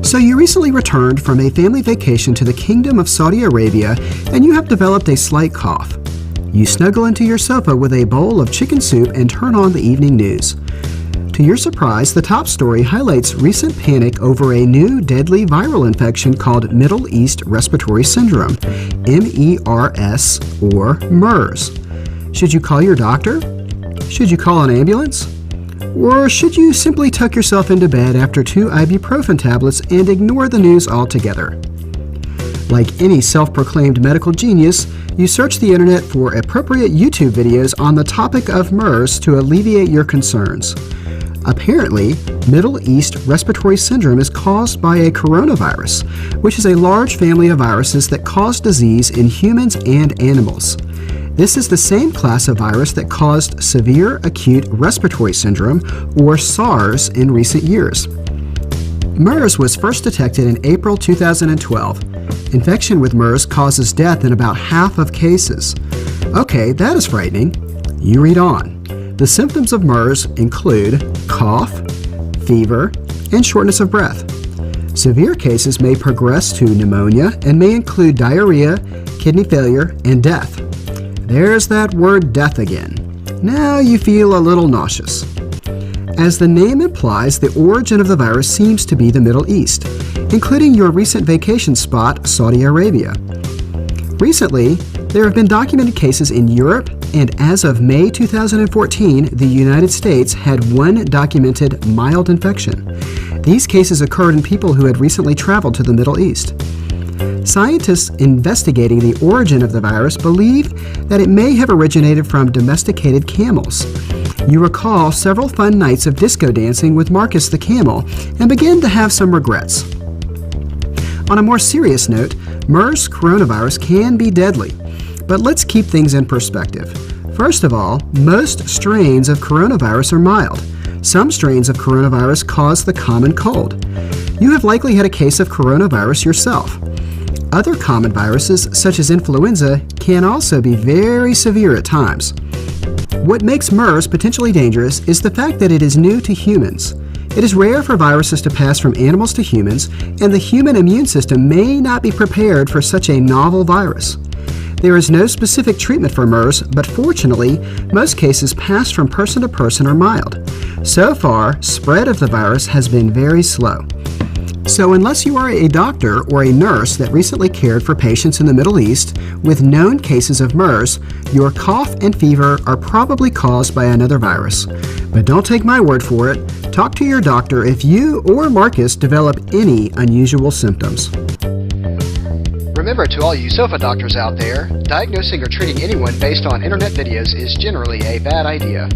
So you recently returned from a family vacation to the Kingdom of Saudi Arabia and you have developed a slight cough. You snuggle into your sofa with a bowl of chicken soup and turn on the evening news. To your surprise, the top story highlights recent panic over a new deadly viral infection called Middle East Respiratory Syndrome, MERS or MERS. Should you call your doctor? Should you call an ambulance? Or should you simply tuck yourself into bed after 2 ibuprofen tablets and ignore the news altogether? Like any self-proclaimed medical genius, you search the internet for appropriate YouTube videos on the topic of MERS to alleviate your concerns. Apparently, Middle East Respiratory Syndrome is caused by a coronavirus, which is a large family of viruses that cause disease in humans and animals. This is the same class of virus that caused severe acute respiratory syndrome, or SARS, in recent years. MERS was first detected in April 2012. Infection with MERS causes death in about half of cases. Okay, that is frightening. You read on. The symptoms of MERS include cough, fever, and shortness of breath. Severe cases may progress to pneumonia and may include diarrhea, kidney failure, and death. There's that word death again. Now you feel a little nauseous. As the name implies, the origin of the virus seems to be the Middle East, including your recent vacation spot, Saudi Arabia. Recently, there have been documented cases in Europe, and as of May 2014, the United States had 1 documented mild infection. These cases occurred in people who had recently traveled to the Middle East. Scientists investigating the origin of the virus believe that it may have originated from domesticated camels. You recall several fun nights of disco dancing with Marcus the camel and begin to have some regrets. On a more serious note, MERS coronavirus can be deadly, but let's keep things in perspective. First of all, most strains of coronavirus are mild. Some strains of coronavirus cause the common cold. You have likely had a case of coronavirus yourself. Other common viruses, such as influenza, can also be very severe at times. What makes MERS potentially dangerous is the fact that it is new to humans. It is rare for viruses to pass from animals to humans, and the human immune system may not be prepared for such a novel virus. There is no specific treatment for MERS, but fortunately, most cases passed from person to person are mild. So far, spread of the virus has been very slow. So unless you are a doctor or a nurse that recently cared for patients in the Middle East with known cases of MERS, your cough and fever are probably caused by another virus. But don't take my word for it. Talk to your doctor if you or Marcus develop any unusual symptoms. Remember, to all you sofa doctors out there, diagnosing or treating anyone based on internet videos is generally a bad idea.